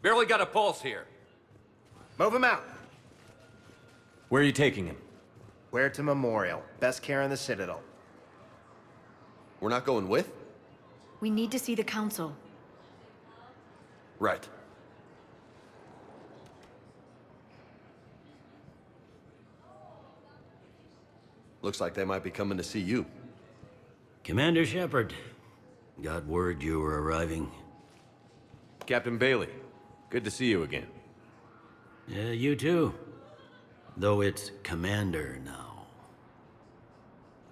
Barely got a pulse here. Move him out. Where are you taking him? Where to Memorial. Best care in the Citadel. We're not going with? We need to see the Council. Right. Looks like they might be coming to see you. Commander Shepard, got word you were arriving. Captain Bailey, good to see you again. Yeah, you too. Though it's Commander now.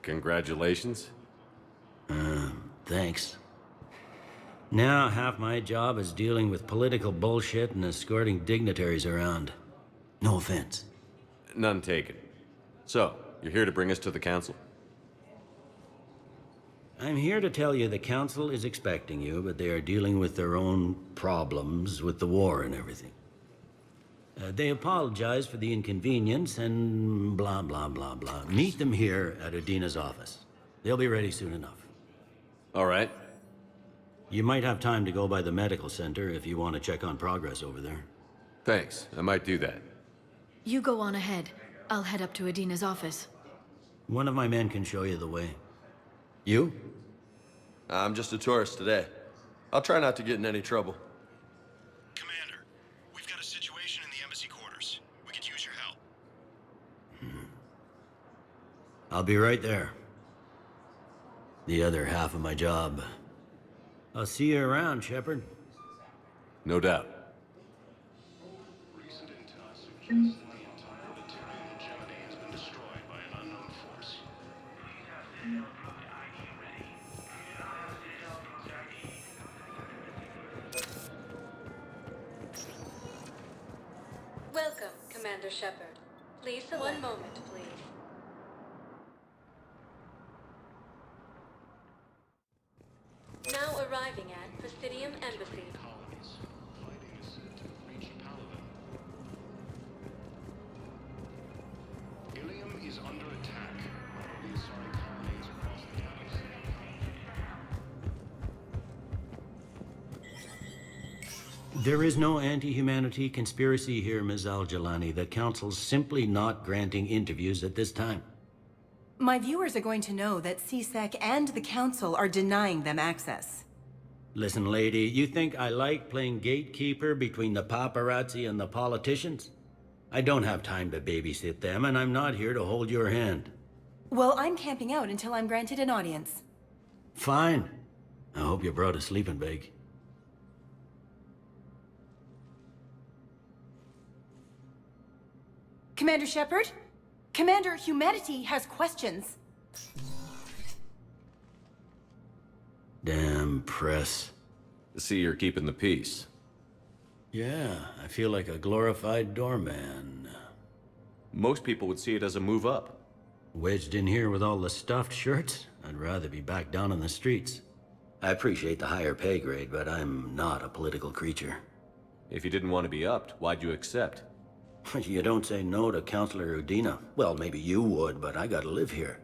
Congratulations. Thanks. Now, half my job is dealing with political bullshit and escorting dignitaries around. No offense. None taken. So, you're here to bring us to the Council? I'm here to tell you the Council is expecting you, but they are dealing with their own problems with the war and everything. They apologize for the inconvenience and blah, blah, blah, blah. Meet them here at Udina's office. They'll be ready soon enough. All right. You might have time to go by the medical center if you want to check on progress over there. Thanks, I might do that. You go on ahead. I'll head up to Udina's office. One of my men can show you the way. You? I'm just a tourist today. I'll try not to get in any trouble. Commander, we've got a situation in the embassy quarters. We could use your help. I'll be right there. The other half of my job. I'll see you around, Shepard. No doubt. Recent intel suggests the entire material hegemony has been destroyed by an unknown force. Welcome, Commander Shepard. Please select. One moment, please. Now arriving at Presidium Embassy. Colonies. Fighting is said to have reached Paladin. Ilium is under attack. The Asari colonies across the galaxy. There is no anti-humanity conspiracy here, Ms. Al-Jalani. The Council's simply not granting interviews at this time. My viewers are going to know that CSEC and the Council are denying them access. Listen, lady, you think I like playing gatekeeper between the paparazzi and the politicians? I don't have time to babysit them, and I'm not here to hold your hand. Well, I'm camping out until I'm granted an audience. Fine. I hope you brought a sleeping bag. Commander Shepard? Commander, humanity has questions. Damn press. See, you're keeping the peace. Yeah, I feel like a glorified doorman. Most people would see it as a move up. Wedged in here with all the stuffed shirts? I'd rather be back down on the streets. I appreciate the higher pay grade, but I'm not a political creature. If you didn't want to be upped, why'd you accept? You don't say no to Counselor Udina. Well, maybe you would, but I gotta live here.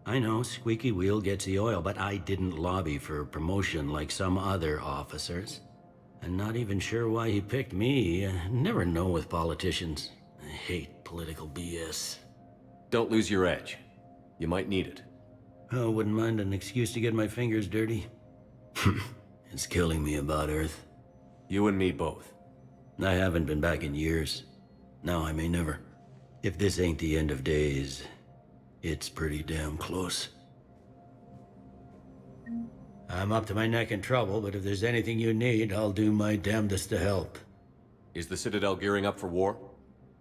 I know, squeaky wheel gets the oil, but I didn't lobby for promotion like some other officers. I'm not even sure why he picked me. Never know with politicians. I hate political BS. Don't lose your edge. You might need it. Oh, wouldn't mind an excuse to get my fingers dirty. It's killing me about Earth. You and me both. I haven't been back in years. Now I may never. If this ain't the end of days, it's pretty damn close. I'm up to my neck in trouble, but if there's anything you need, I'll do my damnedest to help. Is the Citadel gearing up for war?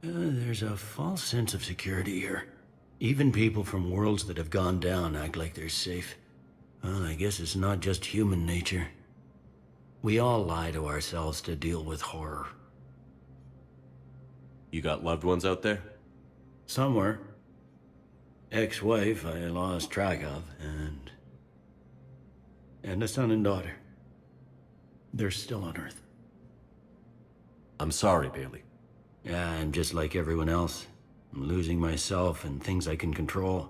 There's a false sense of security here. Even people from worlds that have gone down act like they're safe. Well, I guess it's not just human nature. We all lie to ourselves to deal with horror. You got loved ones out there? Somewhere. Ex-wife I lost track of, and a son and daughter. They're still on Earth. I'm sorry, Bailey. Yeah, I'm just like everyone else. I'm losing myself and things I can control.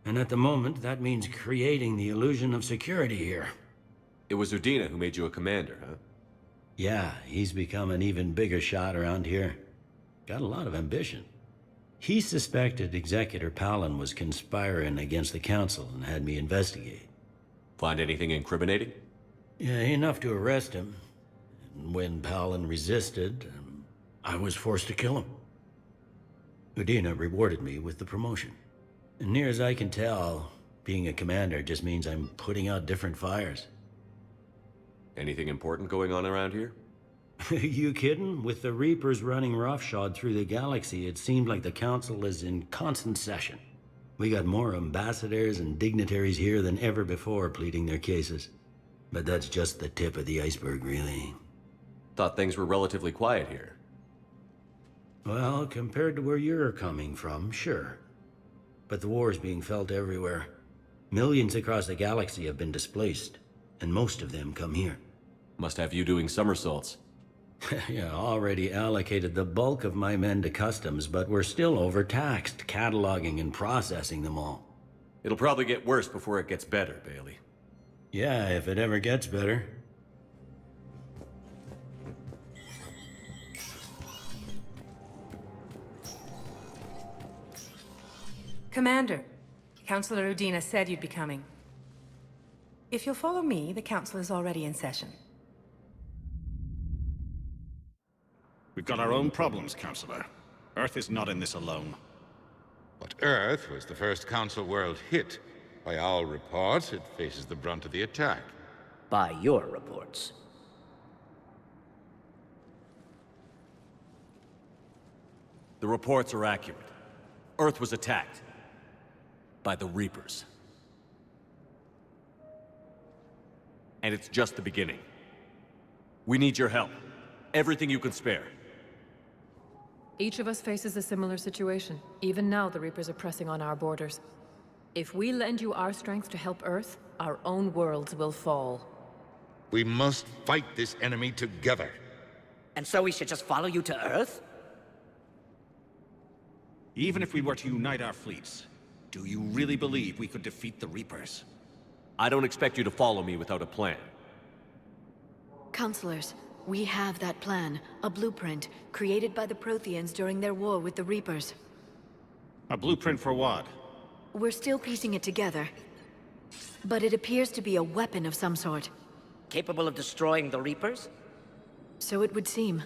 And at the moment, that means creating the illusion of security here. It was Udina who made you a commander, huh? Yeah, he's become an even bigger shot around here. Got a lot of ambition. He suspected Executor Palin was conspiring against the Council and had me investigate. Find anything incriminating? Yeah, enough to arrest him. And when Palin resisted, I was forced to kill him. Udina rewarded me with the promotion. And near as I can tell, being a commander just means I'm putting out different fires. Anything important going on around here? You kidding? With the Reapers running roughshod through the galaxy, it seemed like the Council is in constant session. We got more ambassadors and dignitaries here than ever before pleading their cases. But that's just the tip of the iceberg, really. Thought things were relatively quiet here. Well, compared to where you're coming from, sure. But the war's being felt everywhere. Millions across the galaxy have been displaced, and most of them come here. Must have you doing somersaults. Yeah, already allocated the bulk of my men to customs, but we're still overtaxed, cataloging and processing them all. It'll probably get worse before it gets better, Bailey. Yeah, if it ever gets better. Commander, Councillor Udina said you'd be coming. If you'll follow me, the Council is already in session. We've got our own problems, Counselor. Earth is not in this alone. But Earth was the first Council world hit. By all reports, it faces the brunt of the attack. By your reports. The reports are accurate. Earth was attacked. By the Reapers. And it's just the beginning. We need your help. Everything you can spare. Each of us faces a similar situation. Even now, the Reapers are pressing on our borders. If we lend you our strength to help Earth, our own worlds will fall. We must fight this enemy together. And so we should just follow you to Earth? Even if we were to unite our fleets, do you really believe we could defeat the Reapers? I don't expect you to follow me without a plan. Counselors, we have that plan. A blueprint, created by the Protheans during their war with the Reapers. A blueprint for what? We're still piecing it together. But it appears to be a weapon of some sort. Capable of destroying the Reapers? So it would seem.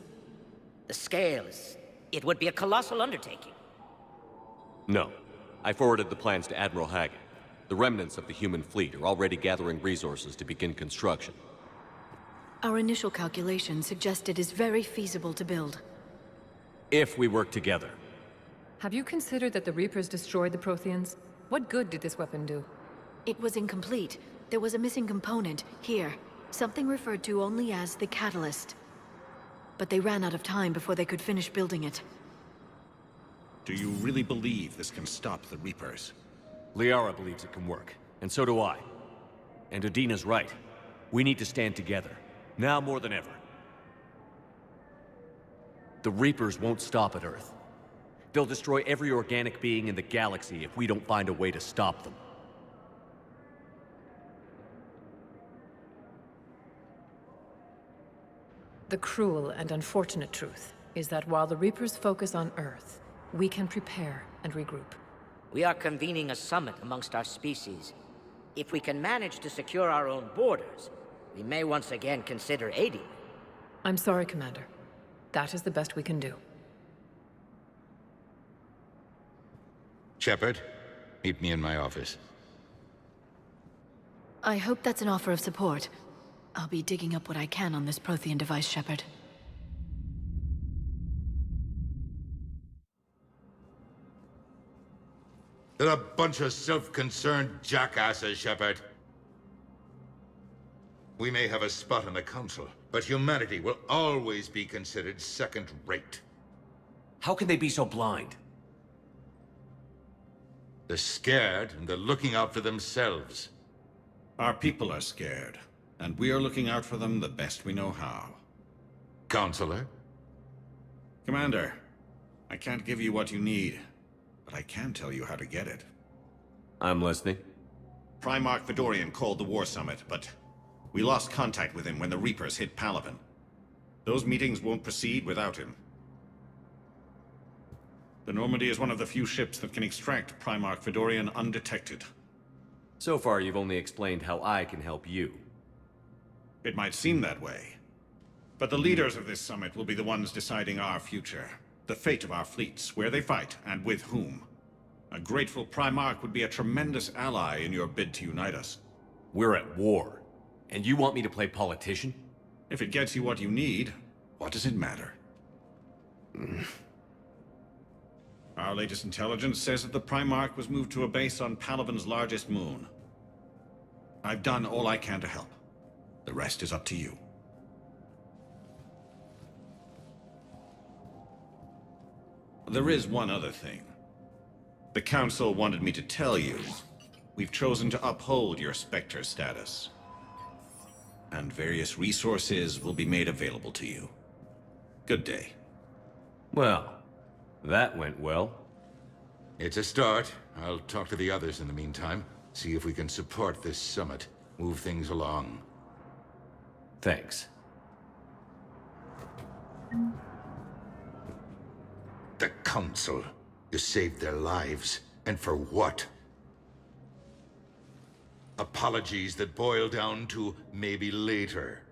The scale is... it would be a colossal undertaking. No. I forwarded the plans to Admiral Hagen. The remnants of the human fleet are already gathering resources to begin construction. Our initial calculations suggest it is very feasible to build. If we work together. Have you considered that the Reapers destroyed the Protheans? What good did this weapon do? It was incomplete. There was a missing component, here. Something referred to only as the catalyst. But they ran out of time before they could finish building it. Do you really believe this can stop the Reapers? Liara believes it can work, and so do I. And Udina's right. We need to stand together, now more than ever. The Reapers won't stop at Earth. They'll destroy every organic being in the galaxy if we don't find a way to stop them. The cruel and unfortunate truth is that while the Reapers focus on Earth, we can prepare and regroup. We are convening a summit amongst our species. If we can manage to secure our own borders, we may once again consider aiding. I'm sorry, Commander. That is the best we can do. Shepard, meet me in my office. I hope that's an offer of support. I'll be digging up what I can on this Prothean device, Shepard. They're a bunch of self-concerned jackasses, Shepard. We may have a spot in the Council, but humanity will always be considered second-rate. How can they be so blind? They're scared, and they're looking out for themselves. Our people are scared, and we are looking out for them the best we know how. Counselor? Commander, I can't give you what you need, but I can tell you how to get it. I'm listening. Primarch Fedorian called the War Summit, but we lost contact with him when the Reapers hit Palaven. Those meetings won't proceed without him. The Normandy is one of the few ships that can extract Primarch Fedorian undetected. So far, you've only explained how I can help you. It might seem that way. But the leaders of this summit will be the ones deciding our future. The fate of our fleets, where they fight, and with whom. A grateful Primarch would be a tremendous ally in your bid to unite us. We're at war. And you want me to play politician? If it gets you what you need, what does it matter? Our latest intelligence says that the Primarch was moved to a base on Palaven's largest moon. I've done all I can to help. The rest is up to you. There is one other thing. The Council wanted me to tell you. We've chosen to uphold your Spectre status. And various resources will be made available to you. Good day. Well, that went well. It's a start. I'll talk to the others in the meantime. See if we can support this summit. Move things along. Thanks. The Council. You saved their lives. And for what? Apologies that boil down to maybe later.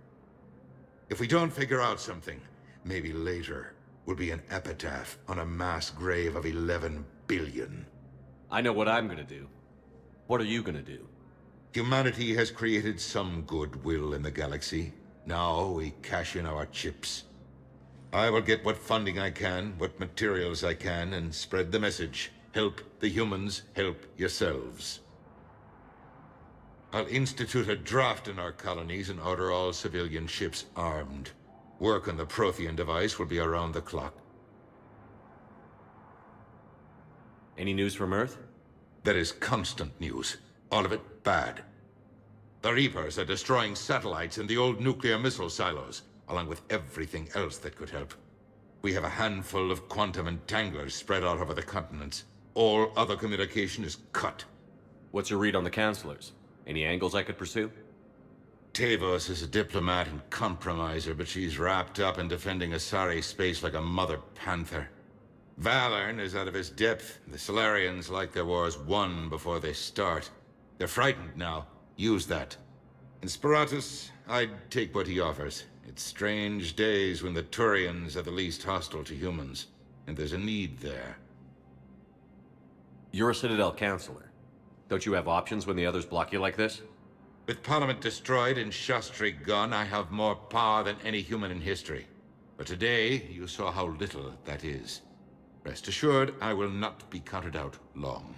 If we don't figure out something, maybe later will be an epitaph on a mass grave of 11 billion. I know what I'm gonna do. What are you gonna do? Humanity has created some goodwill in the galaxy. Now we cash in our chips. I will get what funding I can, what materials I can, and spread the message. Help the humans, help yourselves. I'll institute a draft in our colonies and order all civilian ships armed. Work on the Prothean device will be around the clock. Any news from Earth? There is constant news. All of it bad. The Reapers are destroying satellites in the old nuclear missile silos, along with everything else that could help. We have a handful of quantum entanglers spread out over the continents. All other communication is cut. What's your read on the counselors? Any angles I could pursue? Tavos is a diplomat and compromiser, but she's wrapped up in defending Asari space like a mother panther. Valorn is out of his depth. The Solarians like their wars won before they start. They're frightened now. Use that. In Sparatus, I'd take what he offers. It's strange days when the Turians are the least hostile to humans, and there's a need there. You're a Citadel counselor. Don't you have options when the others block you like this? With Parliament destroyed and Shastri gone, I have more power than any human in history. But today, you saw how little that is. Rest assured, I will not be counted out long.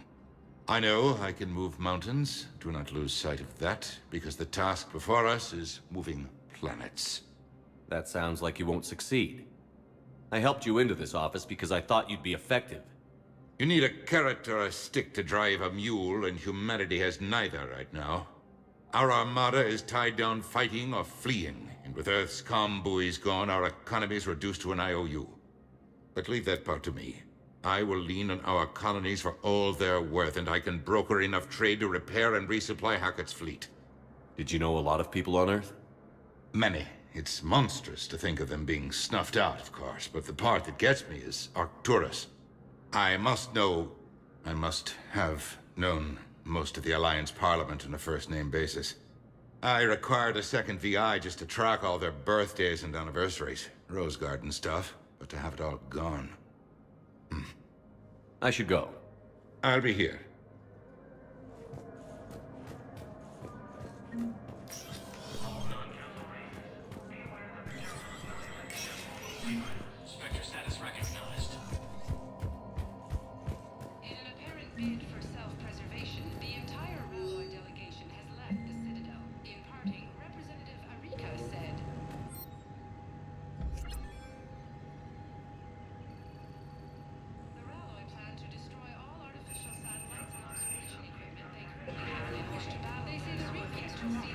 I know I can move mountains. Do not lose sight of that, because the task before us is moving planets. That sounds like you won't succeed. I helped you into this office because I thought you'd be effective. You need a carrot or a stick to drive a mule, and humanity has neither right now. Our armada is tied down fighting or fleeing, and with Earth's comm buoys gone, our economy is reduced to an IOU. But leave that part to me. I will lean on our colonies for all they're worth, and I can broker enough trade to repair and resupply Hackett's fleet. Did you know a lot of people on Earth? Many. It's monstrous to think of them being snuffed out, of course, but the part that gets me is Arcturus. I must have known most of the Alliance Parliament on a first-name basis. I required a second VI just to track all their birthdays and anniversaries. Rose Garden stuff, but to have it all gone. I should go. I'll be here. Spectre status recognized. In an apparent bid for self-preservation, the entire Ralloy delegation has left the Citadel. In parting, Representative Arika said... The Ralloy plan to destroy all artificial satellites and observation equipment they currently have in which to battle. They say the Reapers will see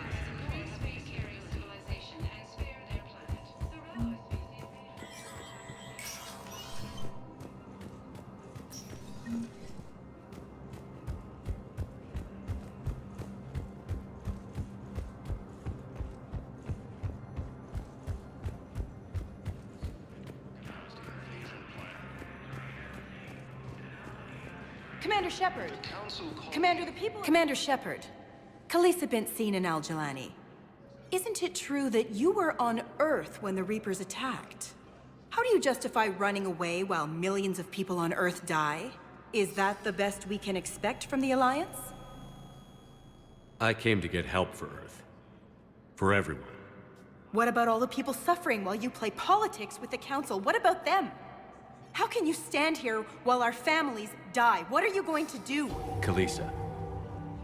Commander Shepard. Commander, the people... Commander Shepard. Khaleesa bint seen in Al-Jalani. Isn't it true that you were on Earth when the Reapers attacked? How do you justify running away while millions of people on Earth die? Is that the best we can expect from the Alliance? I came to get help for Earth. For everyone. What about all the people suffering while you play politics with the Council? What about them? How can you stand here while our families die? What are you going to do? Khaleesa,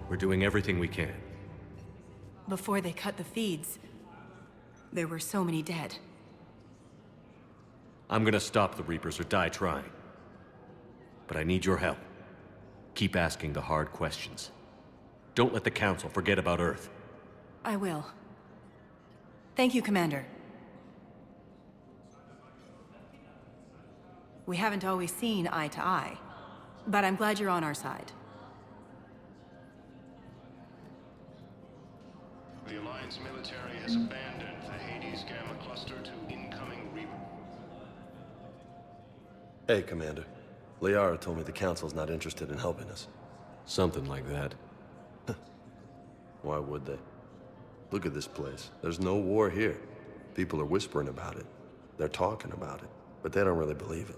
we're doing everything we can. Before they cut the feeds, there were so many dead. I'm gonna stop the Reapers or die trying. But I need your help. Keep asking the hard questions. Don't let the Council forget about Earth. I will. Thank you, Commander. We haven't always seen eye to eye, but I'm glad you're on our side. The Alliance military has abandoned the Hades Gamma Cluster to incoming Reaper. Hey, Commander. Liara told me the Council's not interested in helping us. Something like that. Why would they? Look at this place. There's no war here. People are whispering about it. They're talking about it, but they don't really believe it.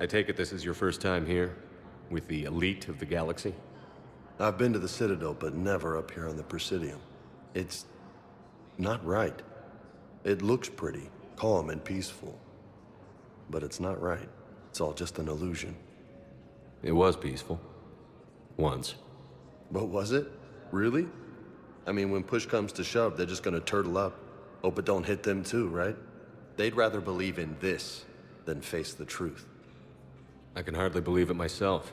I take it this is your first time here? With the elite of the galaxy? I've been to the Citadel, but never up here on the Presidium. It's not right. It looks pretty, calm and peaceful. But it's not right. It's all just an illusion. It was peaceful. Once. But was it? Really? I mean, when push comes to shove, they're just gonna turtle up. Hope it don't hit them too, right? They'd rather believe in this than face the truth. I can hardly believe it myself.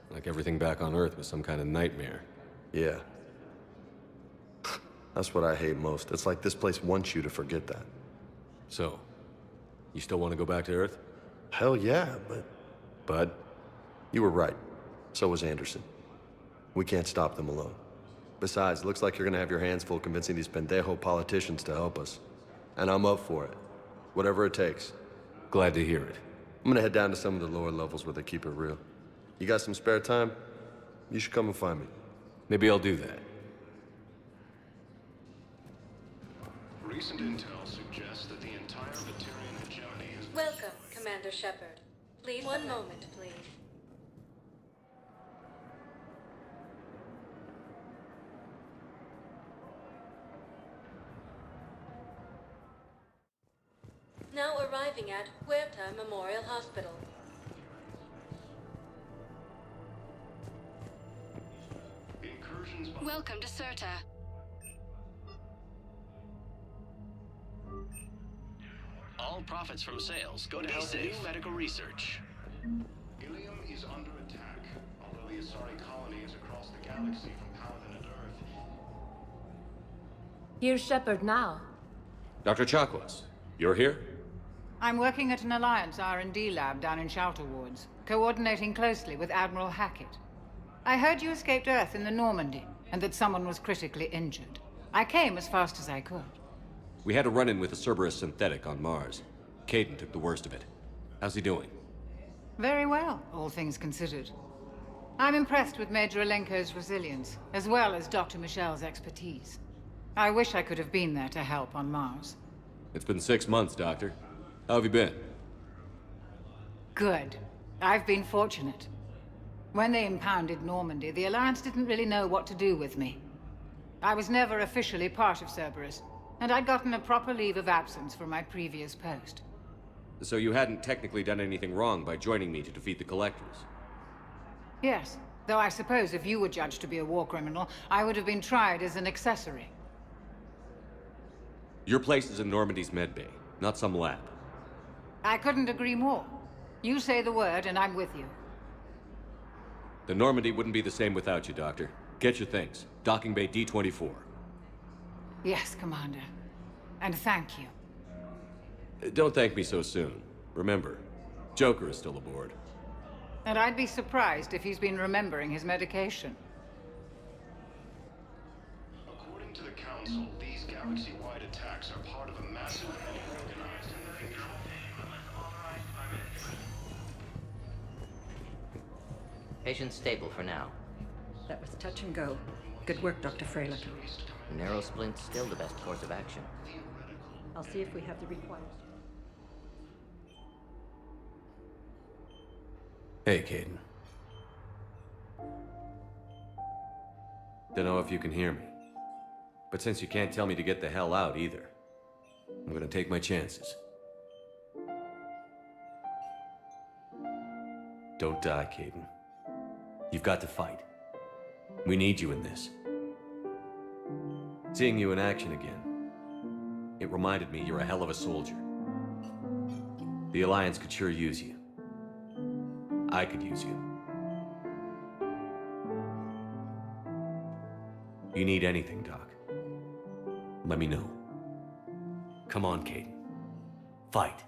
Like everything back on Earth was some kind of nightmare. Yeah. That's what I hate most. It's like this place wants you to forget that. So, you still want to go back to Earth? Hell yeah, but... Bud? You were right. So was Anderson. We can't stop them alone. Besides, looks like you're gonna have your hands full convincing these pendejo politicians to help us. And I'm up for it. Whatever it takes. Glad to hear it. I'm gonna head down to some of the lower levels where they keep it real. You got some spare time? You should come and find me. Maybe I'll do that. Recent intel suggests that the entire Batarian hegemony is... Welcome, Commander Shepard. Please, one moment, please. Now arriving at Huerta Memorial Hospital. Welcome to Serta. All profits from sales go to help new medical research. Ilium is under attack, although the Asari colony is across the galaxy from Paladin and Earth. Here's Shepard now. Dr. Chakwas, you're here? I'm working at an Alliance R&D lab down in Shelter Wards, coordinating closely with Admiral Hackett. I heard you escaped Earth in the Normandy, and that someone was critically injured. I came as fast as I could. We had a run-in with a Cerberus synthetic on Mars. Caden took the worst of it. How's he doing? Very well, all things considered. I'm impressed with Major Alenko's resilience, as well as Dr. Michelle's expertise. I wish I could have been there to help on Mars. It's been 6 months, Doctor. How have you been? Good. I've been fortunate. When they impounded Normandy, the Alliance didn't really know what to do with me. I was never officially part of Cerberus, and I'd gotten a proper leave of absence from my previous post. So you hadn't technically done anything wrong by joining me to defeat the Collectors? Yes, though I suppose if you were judged to be a war criminal, I would have been tried as an accessory. Your place is in Normandy's medbay, not some lab. I couldn't agree more. You say the word, and I'm with you. The Normandy wouldn't be the same without you, Doctor. Get your things. Docking Bay D-24. Yes, Commander. And thank you. Don't thank me so soon. Remember, Joker is still aboard. And I'd be surprised if he's been remembering his medication. According to the Council, these galaxy-wide attacks are part of a massive and organized invasion. Patient's stable for now. That was touch and go. Good work, Dr. Freyland. Narrow splint's still the best course of action. I'll see if we have the required... Hey, Caden. Don't know if you can hear me. But since you can't tell me to get the hell out either, I'm gonna take my chances. Don't die, Caden. You've got to fight. We need you in this. Seeing you in action again, it reminded me you're a hell of a soldier. The Alliance could sure use you. I could use you. You need anything, Doc, let me know. Come on, Caden. Fight.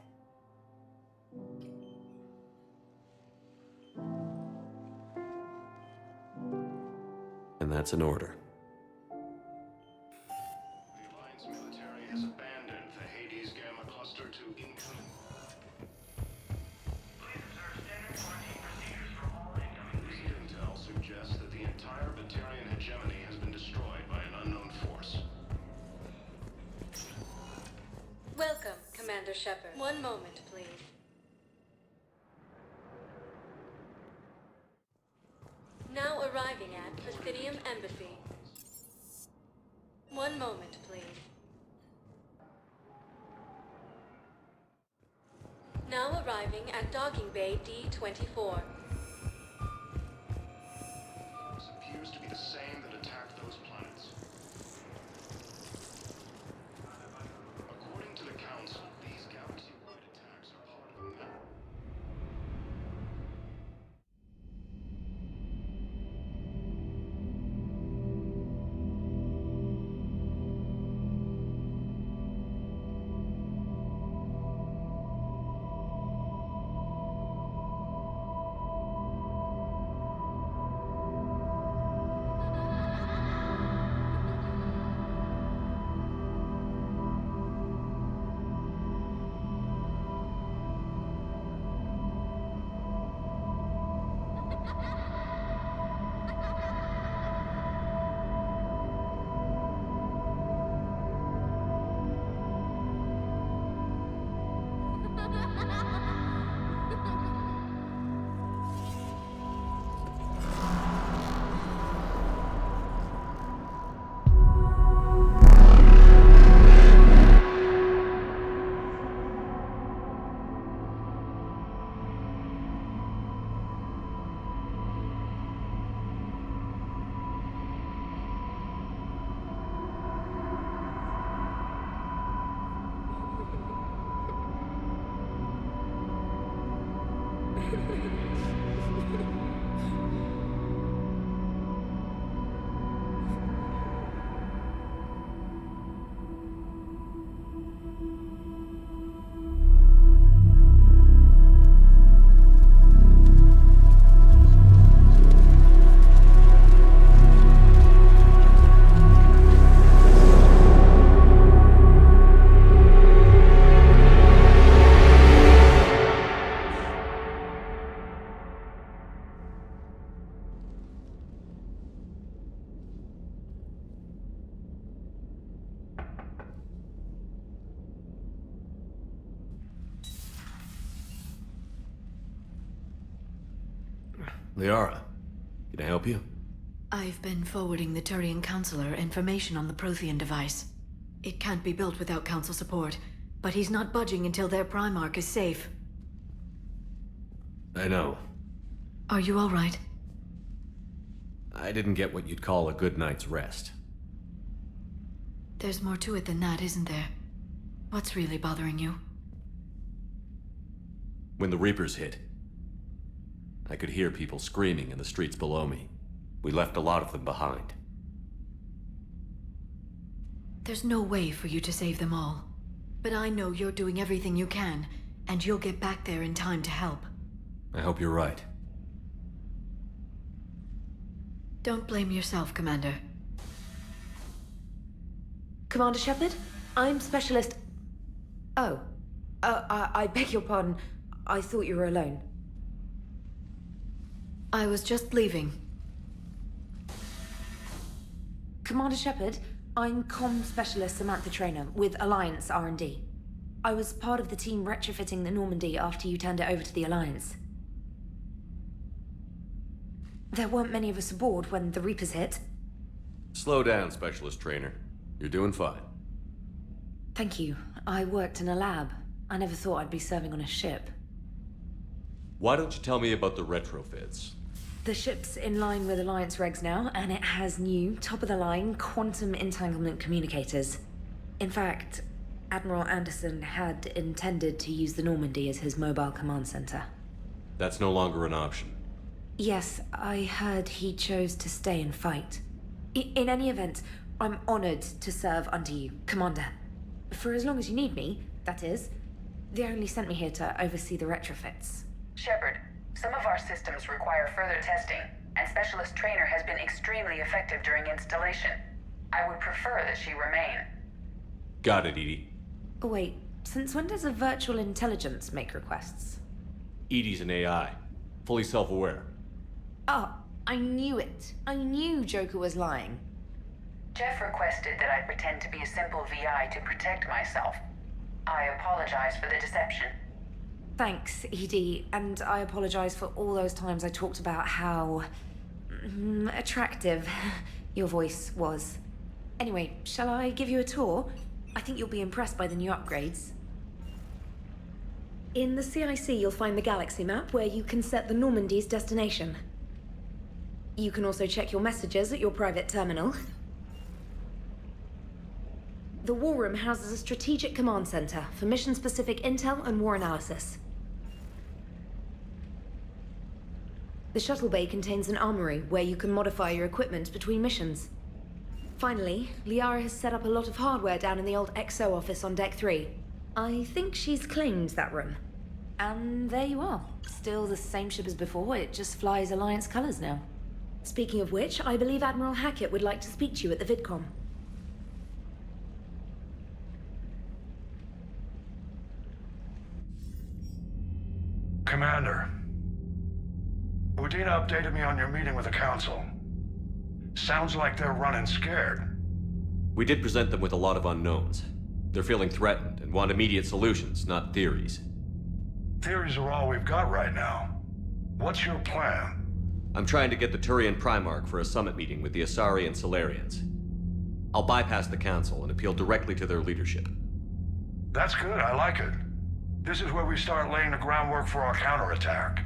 And that's an order. The Alliance military has abandoned the Hades Gamma Cluster to incoming. Please observe standard quarantine procedures for all incoming recent intel suggests that the entire Batarian hegemony has been destroyed by an unknown force. Welcome, Commander Shepard. One moment, please. Now arriving at Presidium Embassy. One moment, please. Now arriving at Docking Bay D-24. This appears to be the same that attacked those planets. According to the Council, these galaxy-wide attacks are part of a map. Liara, can I help you? I've been forwarding the Turian Counselor information on the Prothean device. It can't be built without Council support, but he's not budging until their Primarch is safe. I know. Are you all right? I didn't get what you'd call a good night's rest. There's more to it than that, isn't there? What's really bothering you? When the Reapers hit, I could hear people screaming in the streets below me. We left a lot of them behind. There's no way for you to save them all. But I know you're doing everything you can, and you'll get back there in time to help. I hope you're right. Don't blame yourself, Commander. Commander Shepard? I'm Specialist... Oh. I beg your pardon. I thought you were alone. I was just leaving. Commander Shepard, I'm comm specialist Samantha Traynor with Alliance R&D. I was part of the team retrofitting the Normandy after you turned it over to the Alliance. There weren't many of us aboard when the Reapers hit. Slow down, Specialist Trainer. You're doing fine. Thank you. I worked in a lab. I never thought I'd be serving on a ship. Why don't you tell me about the retrofits? The ship's in line with Alliance regs now, and it has new, top-of-the-line, quantum entanglement communicators. In fact, Admiral Anderson had intended to use the Normandy as his mobile command center. That's no longer an option. Yes, I heard he chose to stay and fight. In any event, I'm honored to serve under you, Commander. For as long as you need me, that is. They only sent me here to oversee the retrofits. Shepard, some of our systems require further testing, and Specialist Trainer has been extremely effective during installation. I would prefer that she remain. Got it, Edie. Wait, since when does a virtual intelligence make requests? Edie's an AI. Fully self-aware. Oh, I knew it. I knew Joker was lying. Jeff requested that I pretend to be a simple VI to protect myself. I apologize for the deception. Thanks, Edie, and I apologize for all those times I talked about how attractive your voice was. Anyway, shall I give you a tour? I think you'll be impressed by the new upgrades. In the CIC, you'll find the galaxy map where you can set the Normandy's destination. You can also check your messages at your private terminal. The War Room houses a strategic command center for mission-specific intel and war analysis. The shuttle bay contains an armory where you can modify your equipment between missions. Finally, Liara has set up a lot of hardware down in the old XO office on Deck 3. I think she's claimed that room. And there you are. Still the same ship as before, it just flies Alliance colors now. Speaking of which, I believe Admiral Hackett would like to speak to you at the VidCom. Commander, Udina updated me on your meeting with the Council. Sounds like they're running scared. We did present them with a lot of unknowns. They're feeling threatened and want immediate solutions, not theories. Theories are all we've got right now. What's your plan? I'm trying to get the Turian Primarch for a summit meeting with the Asari and Solarians. I'll bypass the Council and appeal directly to their leadership. That's good, I like it. This is where we start laying the groundwork for our counterattack.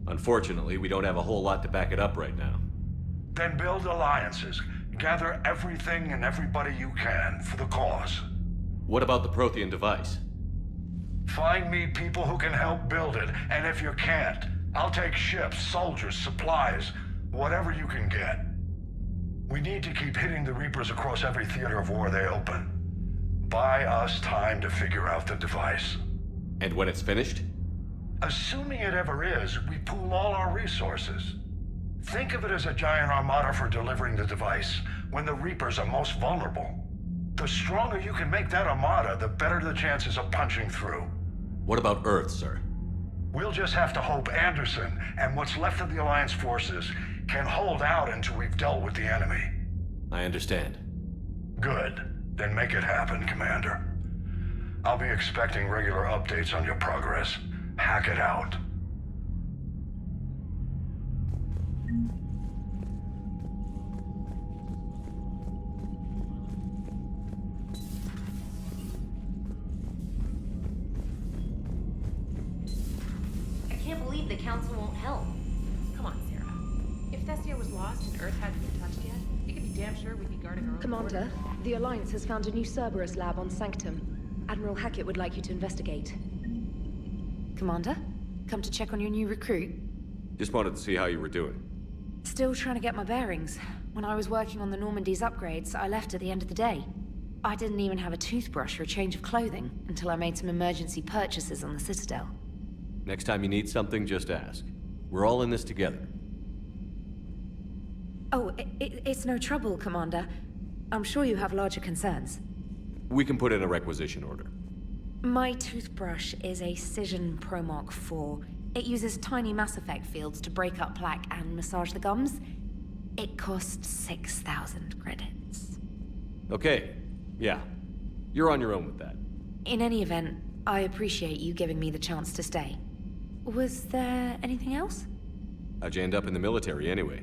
Unfortunately, we don't have a whole lot to back it up right now. Then build alliances. Gather everything and everybody you can for the cause. What about the Prothean device? Find me people who can help build it, and if you can't, I'll take ships, soldiers, supplies, whatever you can get. We need to keep hitting the Reapers across every theater of war they open. Buy us time to figure out the device. And when it's finished? Assuming it ever is, we pool all our resources. Think of it as a giant armada for delivering the device, when the Reapers are most vulnerable. The stronger you can make that armada, the better the chances of punching through. What about Earth, sir? We'll just have to hope Anderson and what's left of the Alliance forces can hold out until we've dealt with the enemy. I understand. Good. Then make it happen, Commander. I'll be expecting regular updates on your progress. Hack it out. I can't believe the Council won't help. Come on, Sarah. If Thessia was lost and Earth hadn't been touched yet, you can be damn sure we'd be guarding our own Commander, the Alliance has found a new Cerberus lab on Sanctum. Admiral Hackett would like you to investigate. Commander, come to check on your new recruit. Just wanted to see how you were doing. Still trying to get my bearings. When I was working on the Normandy's upgrades, I left at the end of the day. I didn't even have a toothbrush or a change of clothing until I made some emergency purchases on the Citadel. Next time you need something, just ask. We're all in this together. Oh, it's no trouble, Commander. I'm sure you have larger concerns. We can put in a requisition order. My toothbrush is a Cision Pro Mark IV. It uses tiny Mass Effect fields to break up plaque and massage the gums. It costs 6,000 credits. Okay, yeah. You're on your own with that. In any event, I appreciate you giving me the chance to stay. Was there anything else? How'd you end up in the military anyway?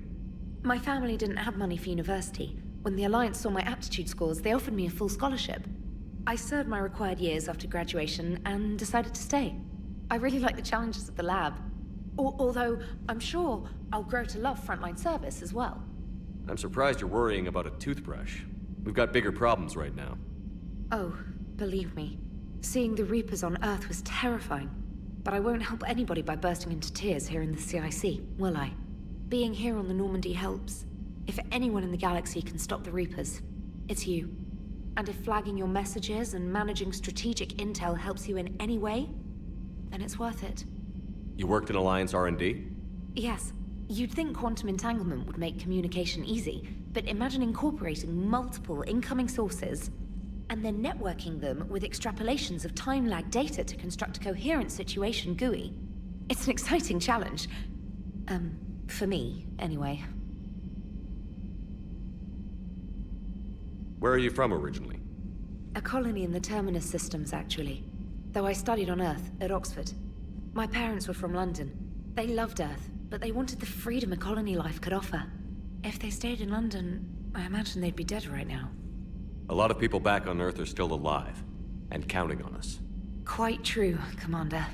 My family didn't have money for university. When the Alliance saw my aptitude scores, they offered me a full scholarship. I served my required years after graduation and decided to stay. I really like the challenges of the lab. Although, I'm sure I'll grow to love frontline service as well. I'm surprised you're worrying about a toothbrush. We've got bigger problems right now. Oh, believe me. Seeing the Reapers on Earth was terrifying. But I won't help anybody by bursting into tears here in the CIC, will I? Being here on the Normandy helps. If anyone in the galaxy can stop the Reapers, it's you. And if flagging your messages and managing strategic intel helps you in any way, then it's worth it. You worked in Alliance R&D? Yes. You'd think quantum entanglement would make communication easy, but imagine incorporating multiple incoming sources and then networking them with extrapolations of time-lag data to construct a coherent situation GUI. It's an exciting challenge. For me, anyway. Where are you from originally? A colony in the Terminus systems, actually. Though I studied on Earth, at Oxford. My parents were from London. They loved Earth, but they wanted the freedom a colony life could offer. If they stayed in London, I imagine they'd be dead right now. A lot of people back on Earth are still alive, and counting on us. Quite true, Commander.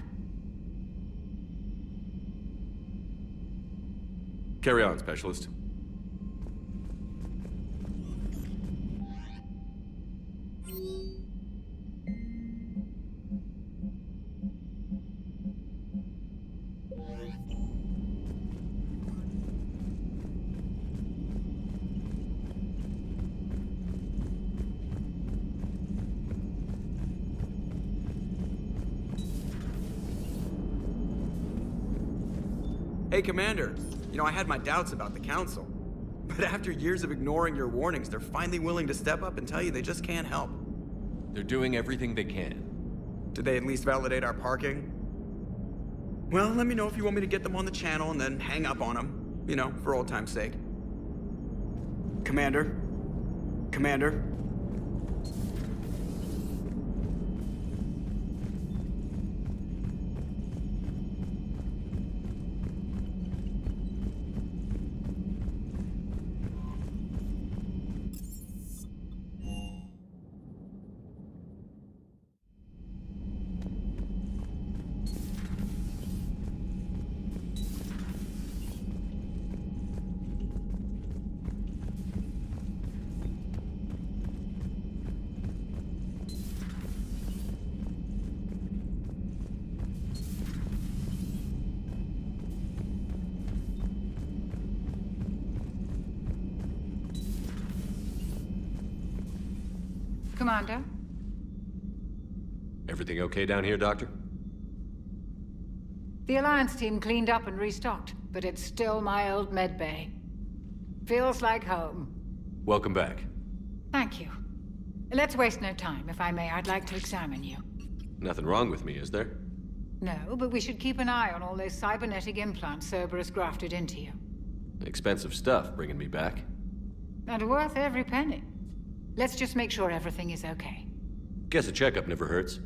Carry on, Specialist. Hey, Commander. You know, I had my doubts about the Council. But after years of ignoring your warnings, they're finally willing to step up and tell you they just can't help. They're doing everything they can. Did they at least validate our parking? Well, let me know if you want me to get them on the channel and then hang up on them. You know, for old time's sake. Commander? Commander? Commander? Everything okay down here, Doctor? The Alliance team cleaned up and restocked, but it's still my old medbay. Feels like home. Welcome back. Thank you. Let's waste no time. If I may, I'd like to examine you. Nothing wrong with me, is there? No, but we should keep an eye on all those cybernetic implants Cerberus grafted into you. Expensive stuff bringing me back. And worth every penny. Let's just make sure everything is okay. Guess a checkup never hurts.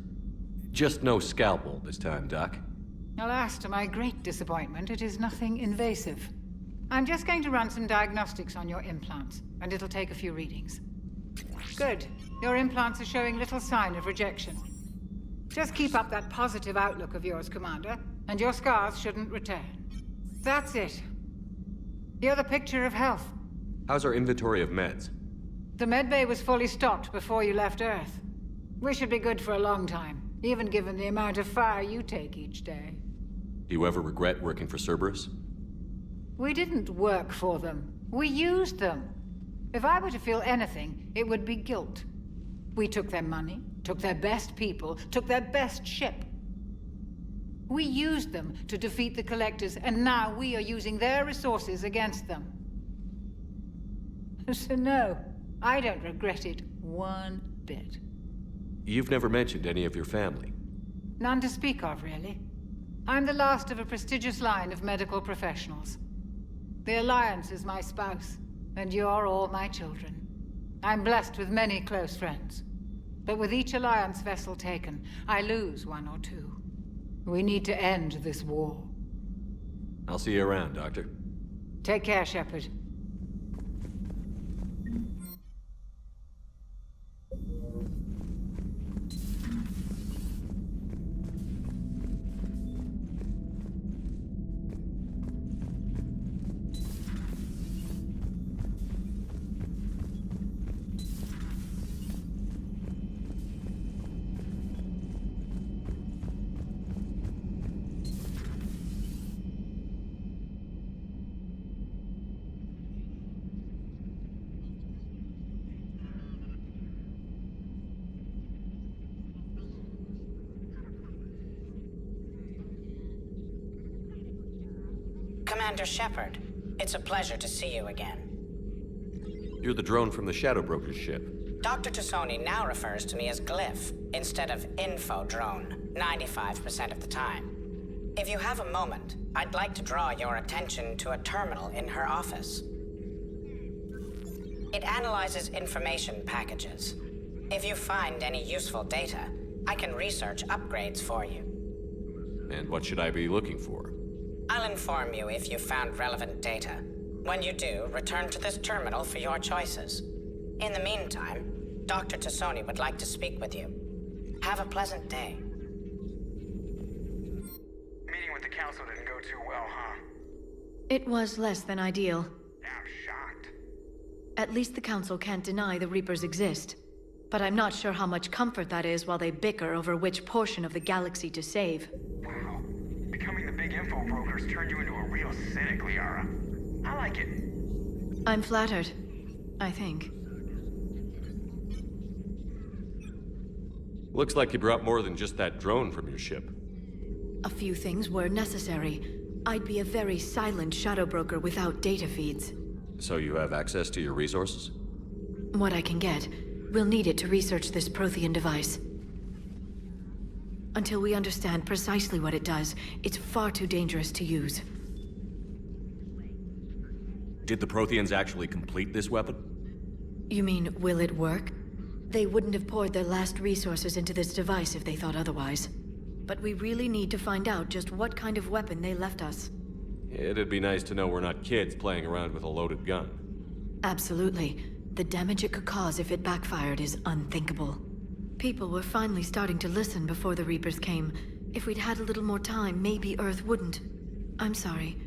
Just no scalpel this time, Doc. Alas, to my great disappointment, it is nothing invasive. I'm just going to run some diagnostics on your implants, and it'll take a few readings. Good. Your implants are showing little sign of rejection. Just keep up that positive outlook of yours, Commander, and your scars shouldn't return. That's it. You're the picture of health. How's our inventory of meds? The medbay was fully stocked before you left Earth. We should be good for a long time, even given the amount of fire you take each day. Do you ever regret working for Cerberus? We didn't work for them. We used them. If I were to feel anything, it would be guilt. We took their money, took their best people, took their best ship. We used them to defeat the Collectors, and now we are using their resources against them. So no, I don't regret it one bit. You've never mentioned any of your family. None to speak of, really. I'm the last of a prestigious line of medical professionals. The Alliance is my spouse, and you're all my children. I'm blessed with many close friends. But with each Alliance vessel taken, I lose one or two. We need to end this war. I'll see you around, Doctor. Take care, Shepard. Commander Shepard, it's a pleasure to see you again. You're the drone from the Shadow Broker's ship. Dr. Tassoni now refers to me as Glyph, instead of Info Drone, 95% of the time. If you have a moment, I'd like to draw your attention to a terminal in her office. It analyzes information packages. If you find any useful data, I can research upgrades for you. And what should I be looking for? I'll inform you if you've found relevant data. When you do, return to this terminal for your choices. In the meantime, Dr. Tassoni would like to speak with you. Have a pleasant day. Meeting with the council didn't go too well, huh? It was less than ideal. I'm shocked. At least the Council can't deny the Reapers exist. But I'm not sure how much comfort that is while they bicker over which portion of the galaxy to save. Wow. Becoming the big info brokers turned you into a real cynic, Liara. I like it. I'm flattered, I think. Looks like you brought more than just that drone from your ship. A few things were necessary. I'd be a very silent shadow broker without data feeds. So you have access to your resources? What I can get. We'll need it to research this Prothean device. Until we understand precisely what it does, it's far too dangerous to use. Did the Protheans actually complete this weapon? You mean, will it work? They wouldn't have poured their last resources into this device if they thought otherwise. But we really need to find out just what kind of weapon they left us. It'd be nice to know we're not kids playing around with a loaded gun. Absolutely. The damage it could cause if it backfired is unthinkable. People were finally starting to listen before the Reapers came. If we'd had a little more time, maybe Earth wouldn't. I'm sorry.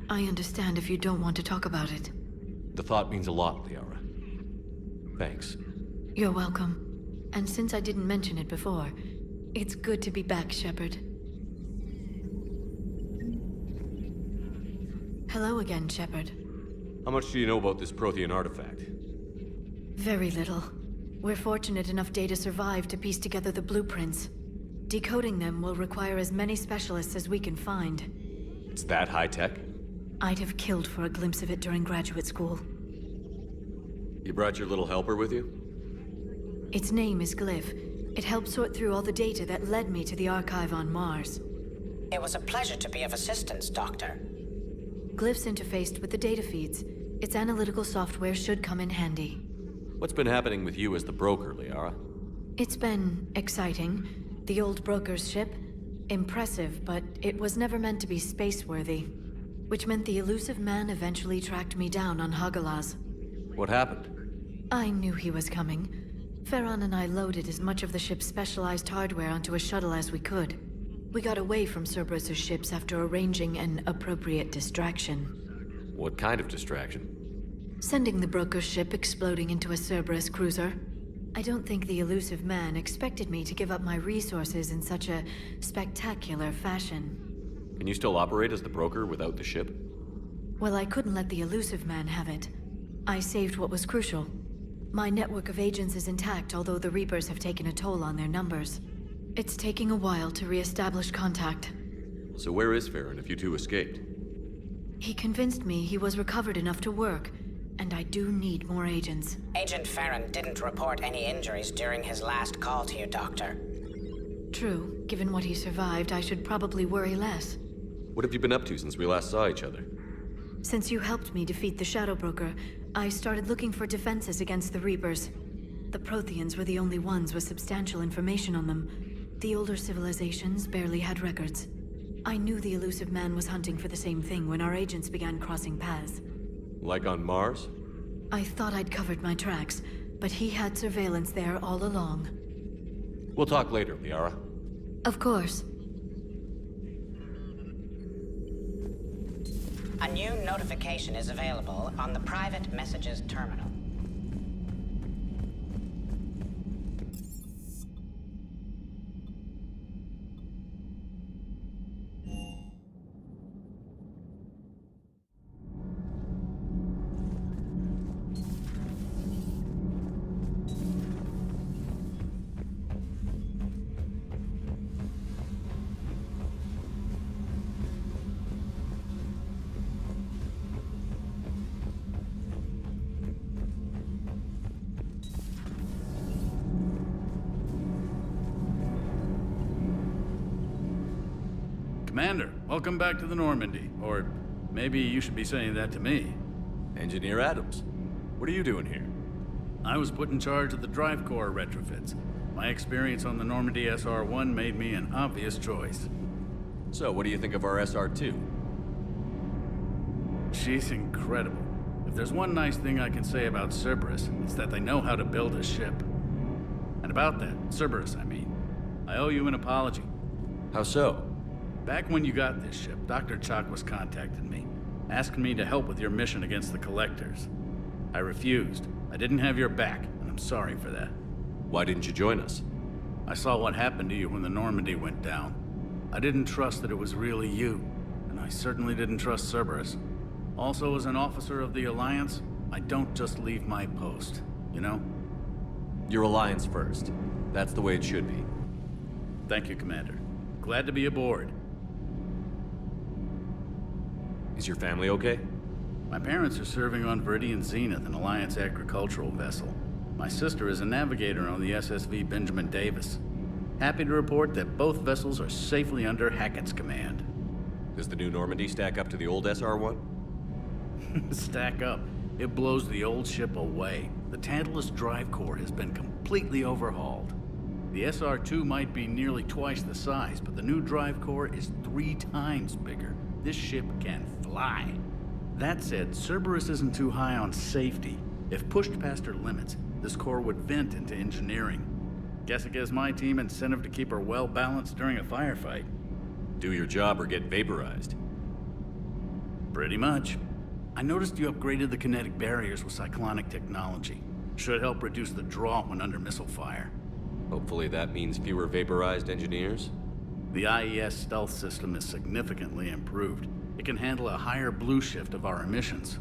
I understand if you don't want to talk about it. The thought means a lot, Liara. Thanks. You're welcome. And since I didn't mention it before, it's good to be back, Shepard. Hello again, Shepard. How much do you know about this Prothean artifact? Very little. We're fortunate enough Data survived to piece together the blueprints. Decoding them will require as many specialists as we can find. It's that high-tech? I'd have killed for a glimpse of it during graduate school. You brought your little helper with you? Its name is Glyph. It helped sort through all the data that led me to the archive on Mars. It was a pleasure to be of assistance, Doctor. Glyph's interfaced with the data feeds. Its analytical software should come in handy. What's been happening with you as the broker, Liara? It's been exciting. The old broker's ship? Impressive, but it was never meant to be space-worthy. Which meant the elusive man eventually tracked me down on Hagalaz. What happened? I knew he was coming. Farron and I loaded as much of the ship's specialized hardware onto a shuttle as we could. We got away from Cerberus' ships after arranging an appropriate distraction. What kind of distraction? Sending the broker's ship exploding into a Cerberus cruiser. I don't think the elusive man expected me to give up my resources in such a spectacular fashion. Can you still operate as the broker without the ship? Well, I couldn't let the elusive man have it. I saved what was crucial. My network of agents is intact, although the Reapers have taken a toll on their numbers. It's taking a while to re-establish contact. So where is Farron if you two escaped? He convinced me he was recovered enough to work, and I do need more agents. Agent Farron didn't report any injuries during his last call to you, Doctor. True. Given what he survived, I should probably worry less. What have you been up to since we last saw each other? Since you helped me defeat the Shadow Broker, I started looking for defenses against the Reapers. The Protheans were the only ones with substantial information on them. The older civilizations barely had records. I knew the elusive man was hunting for the same thing when our agents began crossing paths. Like on Mars? I thought I'd covered my tracks, but he had surveillance there all along. We'll talk later, Liara. Of course. A new notification is available on the private messages terminal. Commander, welcome back to the Normandy. Or maybe you should be saying that to me. Engineer Adams, what are you doing here? I was put in charge of the drive core retrofits. My experience on the Normandy SR-1 made me an obvious choice. So, what do you think of our SR-2? She's incredible. If there's one nice thing I can say about Cerberus, it's that they know how to build a ship. And about that, Cerberus, I mean, I owe you an apology. How so? Back when you got this ship, Dr. Chalk was contacting me, asking me to help with your mission against the Collectors. I refused. I didn't have your back, and I'm sorry for that. Why didn't you join us? I saw what happened to you when the Normandy went down. I didn't trust that it was really you, and I certainly didn't trust Cerberus. Also, as an officer of the Alliance, I don't just leave my post, you know? Your Alliance first. That's the way it should be. Thank you, Commander. Glad to be aboard. Is your family okay? My parents are serving on Viridian Zenith, an Alliance agricultural vessel. My sister is a navigator on the SSV Benjamin Davis. Happy to report that both vessels are safely under Hackett's command. Does the new Normandy stack up to the old SR-1? Stack up. It blows the old ship away. The Tantalus drive core has been completely overhauled. The SR-2 might be nearly twice the size, but the new drive core is 3 times bigger. This ship can fly. That said, Cerberus isn't too high on safety. If pushed past her limits, this core would vent into engineering. Guess it gives my team incentive to keep her well balanced during a firefight. Do your job or get vaporized. Pretty much. I noticed you upgraded the kinetic barriers with cyclonic technology. Should help reduce the draw when under missile fire. Hopefully that means fewer vaporized engineers? The IES stealth system is significantly improved. It can handle a higher blue shift of our emissions.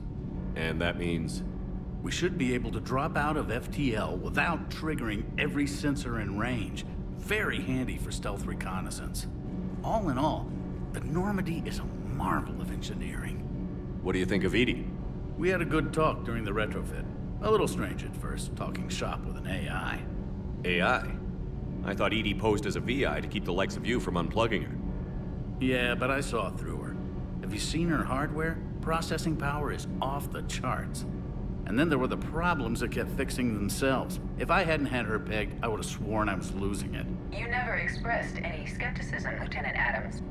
And that means? We should be able to drop out of FTL without triggering every sensor in range. Very handy for stealth reconnaissance. All in all, the Normandy is a marvel of engineering. What do you think of Edie? We had a good talk during the retrofit. A little strange at first, talking shop with an AI. AI? I thought Edie posed as a VI to keep the likes of you from unplugging her. Yeah, but I saw through her. Have you seen her hardware? Processing power is off the charts. And then there were the problems that kept fixing themselves. If I hadn't had her pegged, I would have sworn I was losing it. You never expressed any skepticism, Lieutenant Adams.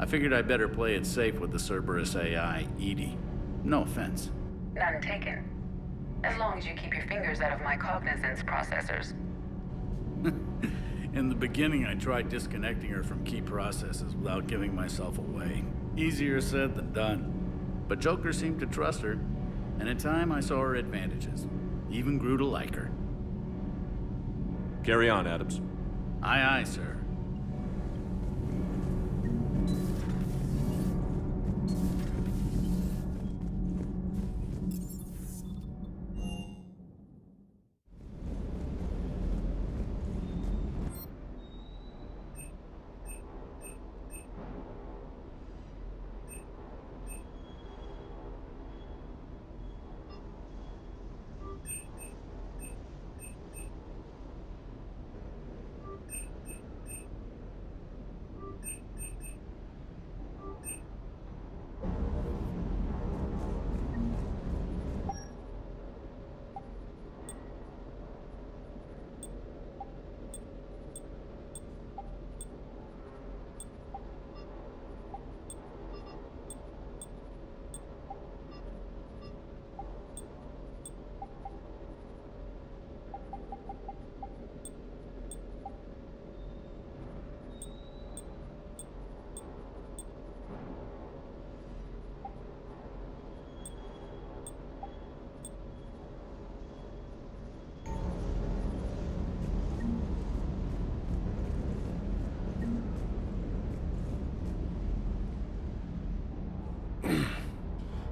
I figured I'd better play it safe with the Cerberus AI, Edie. No offense. None taken. As long as you keep your fingers out of my cognizance processors. In the beginning, I tried disconnecting her from key processes without giving myself away. Easier said than done. But Joker seemed to trust her, and in time I saw her advantages. Even grew to like her. Carry on, Adams. Aye, aye, sir.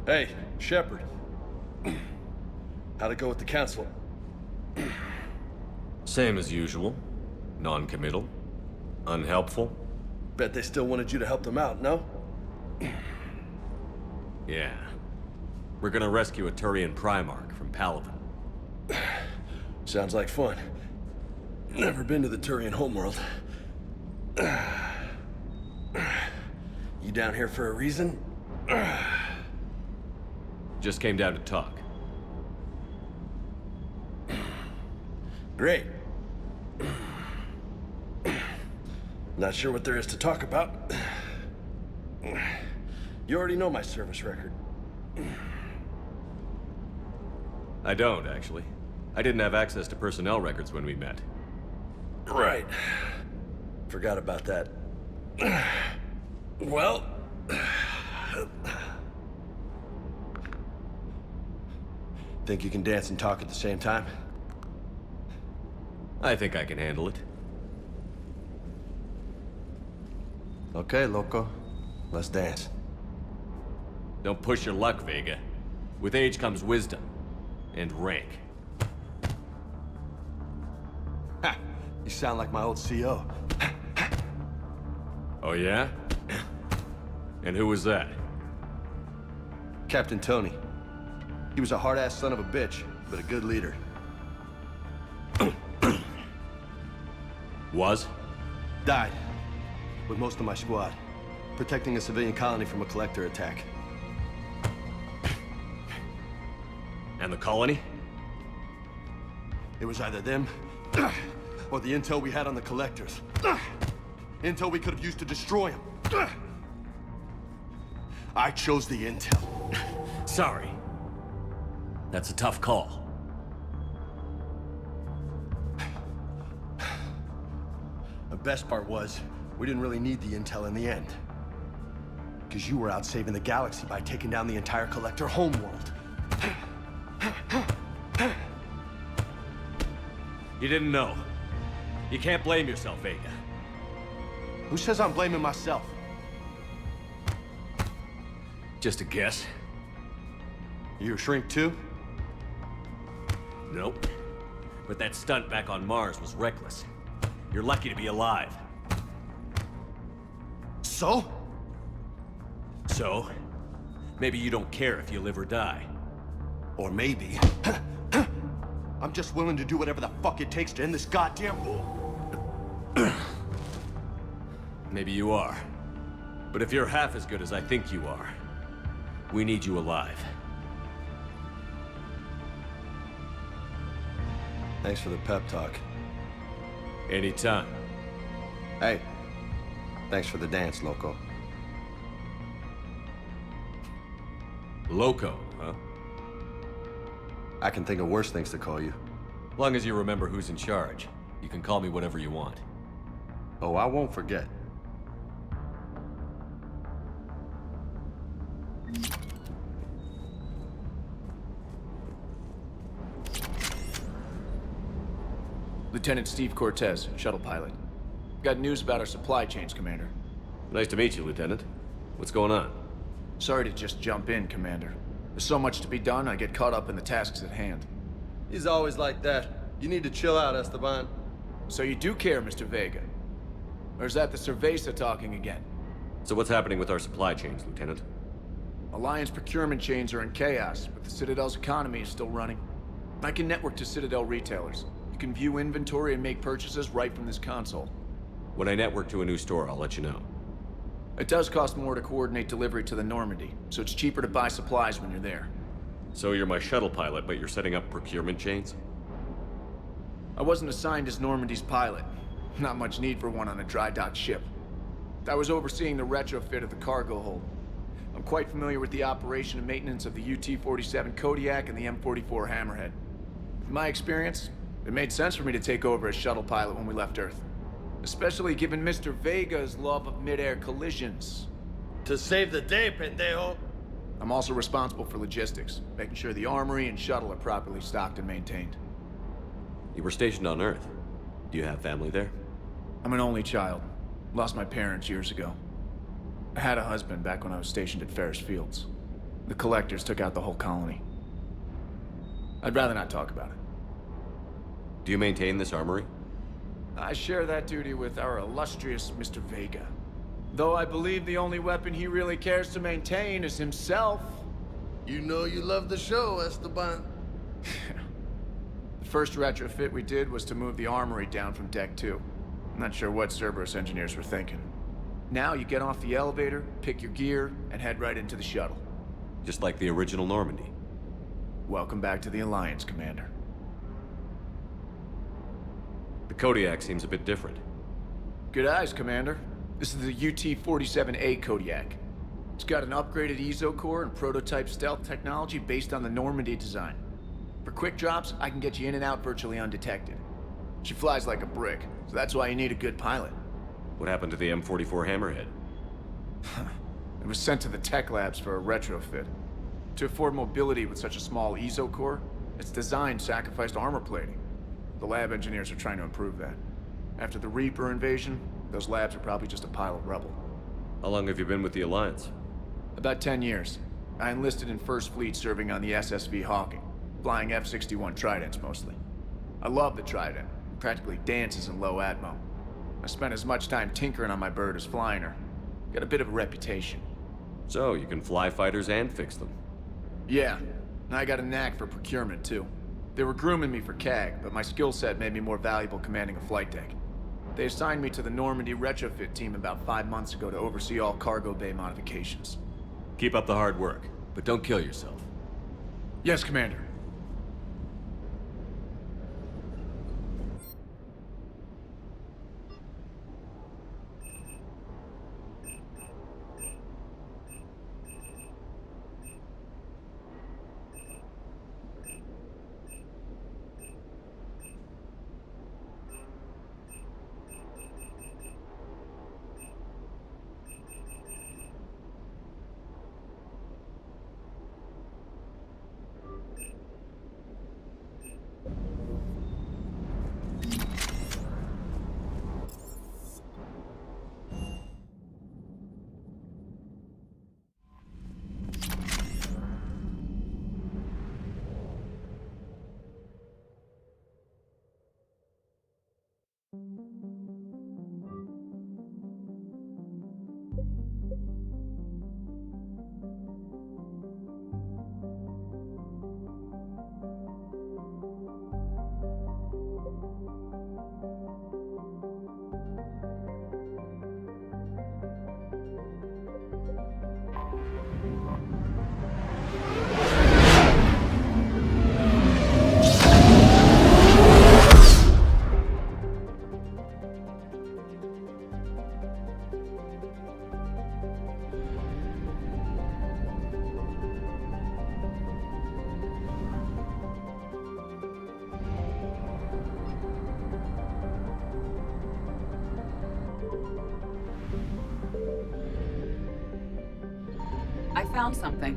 Hey, Shepard. How'd it go with the council? Same as usual. Non-committal. Unhelpful. Bet they still wanted you to help them out, no? Yeah. We're gonna rescue a Turian Primarch from Palaven. Sounds like fun. Never been to the Turian homeworld. You down here for a reason? Just came down to talk. Great. Not sure what there is to talk about. You already know my service record. I don't, actually. I didn't have access to personnel records when we met. Right. Forgot about that. Well... Think you can dance and talk at the same time? I think I can handle it. Okay, loco. Let's dance. Don't push your luck, Vega. With age comes wisdom. And rank. Ha! You sound like my old CO. Oh yeah? And who was that? Captain Tony. He was a hard-ass son of a bitch, but a good leader. Was? Died. With most of my squad. Protecting a civilian colony from a collector attack. And the colony? It was either them, or the intel we had on the collectors. Intel we could have used to destroy them. I chose the intel. Sorry. That's a tough call. The best part was, we didn't really need the intel in the end. Because you were out saving the galaxy by taking down the entire collector homeworld. You didn't know. You can't blame yourself, Vega. Who says I'm blaming myself? Just a guess. You a shrink too? Nope. But that stunt back on Mars was reckless. You're lucky to be alive. So? So? Maybe you don't care if you live or die. Or maybe... I'm just willing to do whatever the fuck it takes to end this goddamn war. Maybe you are. But if you're half as good as I think you are, we need you alive. Thanks for the pep talk. Anytime. Hey, thanks for the dance, loco. Loco, huh? I can think of worse things to call you. Long as you remember who's in charge, you can call me whatever you want. Oh, I won't forget. Lieutenant Steve Cortez, shuttle pilot. Got news about our supply chains, Commander. Nice to meet you, Lieutenant. What's going on? Sorry to just jump in, Commander. There's so much to be done, I get caught up in the tasks at hand. He's always like that. You need to chill out, Esteban. So you do care, Mr. Vega? Or is that the Cerveza talking again? So what's happening with our supply chains, Lieutenant? Alliance procurement chains are in chaos, but the Citadel's economy is still running. I can network to Citadel retailers. You can view inventory and make purchases right from this console. When I network to a new store, I'll let you know. It does cost more to coordinate delivery to the Normandy, so it's cheaper to buy supplies when you're there. So you're my shuttle pilot, but you're setting up procurement chains? I wasn't assigned as Normandy's pilot. Not much need for one on a dry dock ship. I was overseeing the retrofit of the cargo hold. I'm quite familiar with the operation and maintenance of the UT-47 Kodiak and the M44 Hammerhead. In my experience, it made sense for me to take over as shuttle pilot when we left Earth. Especially given Mr. Vega's love of mid-air collisions. To save the day, pendejo! I'm also responsible for logistics, making sure the armory and shuttle are properly stocked and maintained. You were stationed on Earth. Do you have family there? I'm an only child. Lost my parents years ago. I had a husband back when I was stationed at Ferris Fields. The collectors took out the whole colony. I'd rather not talk about it. Do you maintain this armory? I share that duty with our illustrious Mr. Vega. Though I believe the only weapon he really cares to maintain is himself. You know you love the show, Esteban. The first retrofit we did was to move the armory down from Deck 2. I'm not sure what Cerberus engineers were thinking. Now you get off the elevator, pick your gear, and head right into the shuttle. Just like the original Normandy. Welcome back to the Alliance, Commander. The Kodiak seems a bit different. Good eyes, Commander. This is the UT-47A Kodiak. It's got an upgraded EZO core and prototype stealth technology based on the Normandy design. For quick drops, I can get you in and out virtually undetected. She flies like a brick, so that's why you need a good pilot. What happened to the M44 Hammerhead? It was sent to the tech labs for a retrofit. To afford mobility with such a small EZO core, its design sacrificed armor plating. The lab engineers are trying to improve that. After the Reaper invasion, those labs are probably just a pile of rubble. How long have you been with the Alliance? About 10 years. I enlisted in First Fleet serving on the SSV Hawking, flying F-61 Tridents mostly. I love the Trident. It practically dances in low atmo. I spent as much time tinkering on my bird as flying her. Got a bit of a reputation. So, you can fly fighters and fix them. Yeah, and I got a knack for procurement too. They were grooming me for CAG, but my skill set made me more valuable commanding a flight deck. They assigned me to the Normandy retrofit team about 5 months ago to oversee all cargo bay modifications. Keep up the hard work, but don't kill yourself. Yes, Commander. I found something.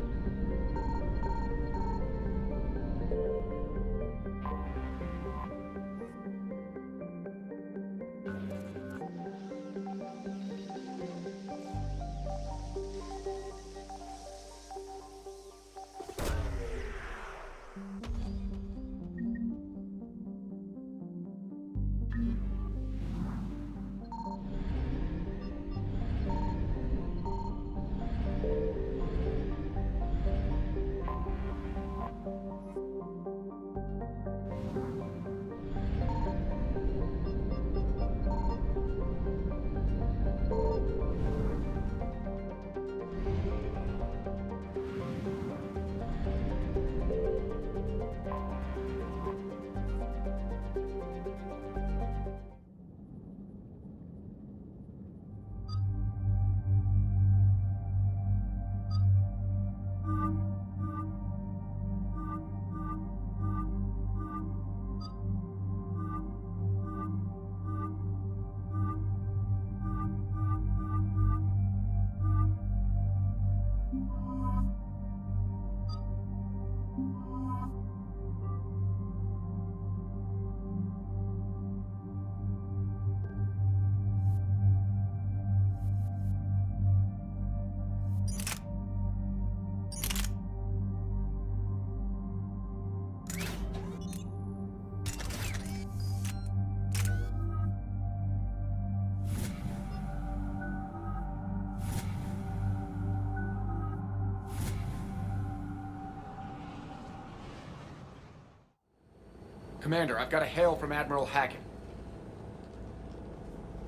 Commander, I've got a hail from Admiral Hackett.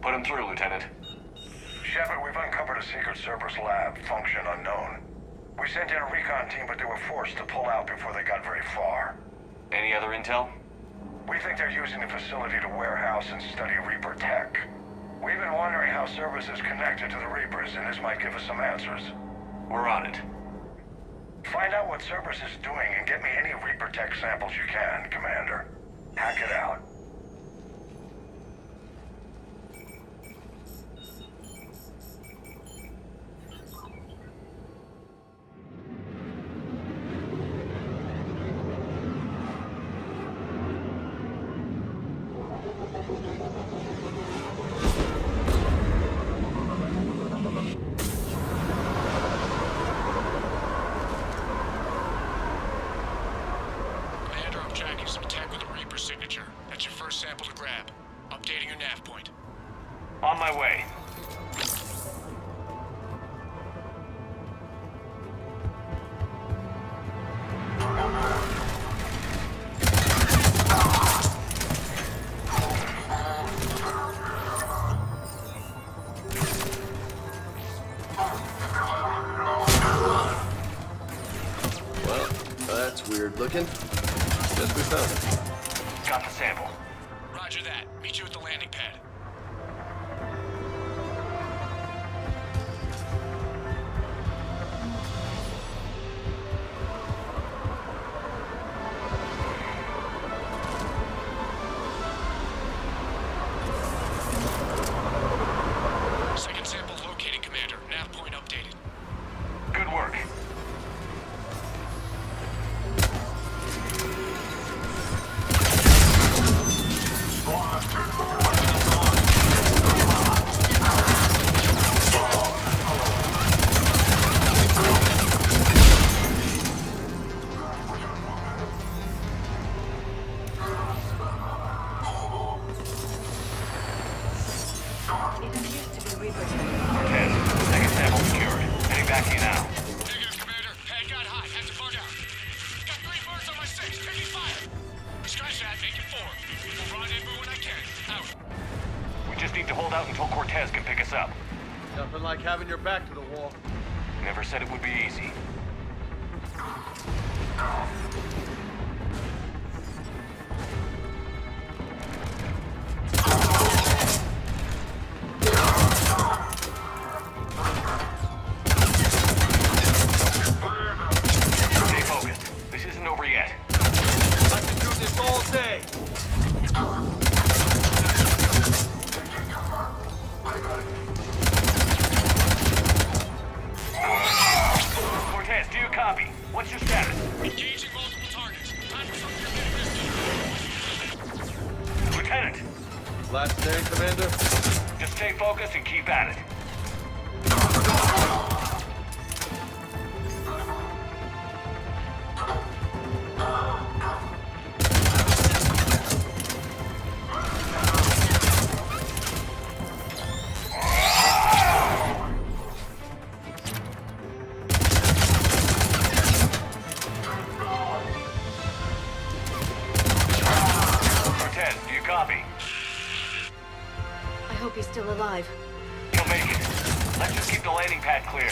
Put him through, Lieutenant. Shepard, we've uncovered a Secret Service lab, function unknown. We sent in a recon team, but they were forced to pull out before they got very far. Any other intel? We think they're using the facility to warehouse and study Reaper tech. We've been wondering how Service is connected to the Reapers, and this might give us some answers. We're on it. Find out what Service is doing and get me any Reaper tech samples you can, Commander. Hack it out. On my way. Well, that's weird looking. Guess we found it. Got the sample. Roger that. Meet you at the landing pad. Second sample located, Commander. Nav point updated. Good work. Second sample secured. Heading back to you now. Negative, Commander. Head got high. Had to bug out. Got 3 birds on my 6. Taking fire. Scratch that. Make it 4. We'll rendezvous when I can. Out. We just need to hold out until Cortez can pick us up. Nothing like having your back to the wall. Never said it would be easy. Stay focused. This isn't over yet. I can do this all day. Cortez, do you copy? What's your status? Engaging multiple targets. Time for something risky. Lieutenant! Last day, Commander? Just stay focused and keep at it. Cortez, do you copy? I hope he's still alive. He'll make it. Let's just keep the landing pad clear.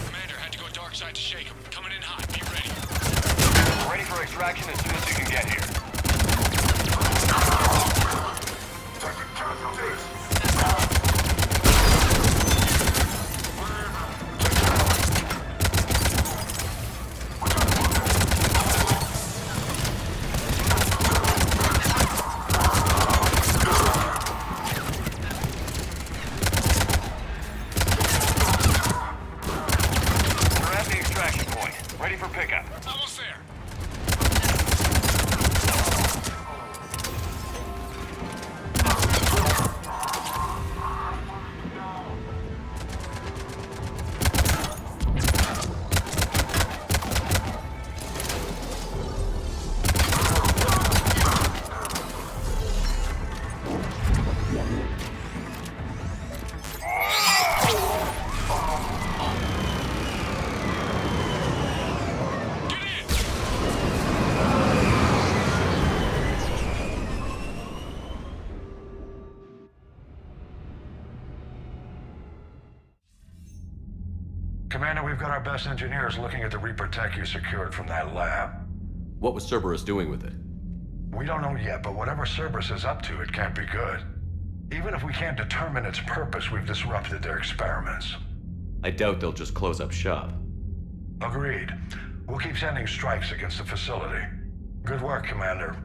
Commander, had to go dark side to shake him. Coming in hot. Be ready. Ready for extraction as soon as you can get here. Commander, we've got our best engineers looking at the Reaper tech you secured from that lab. What was Cerberus doing with it? We don't know yet, but whatever Cerberus is up to, it can't be good. Even if we can't determine its purpose, we've disrupted their experiments. I doubt they'll just close up shop. Agreed. We'll keep sending strikes against the facility. Good work, Commander.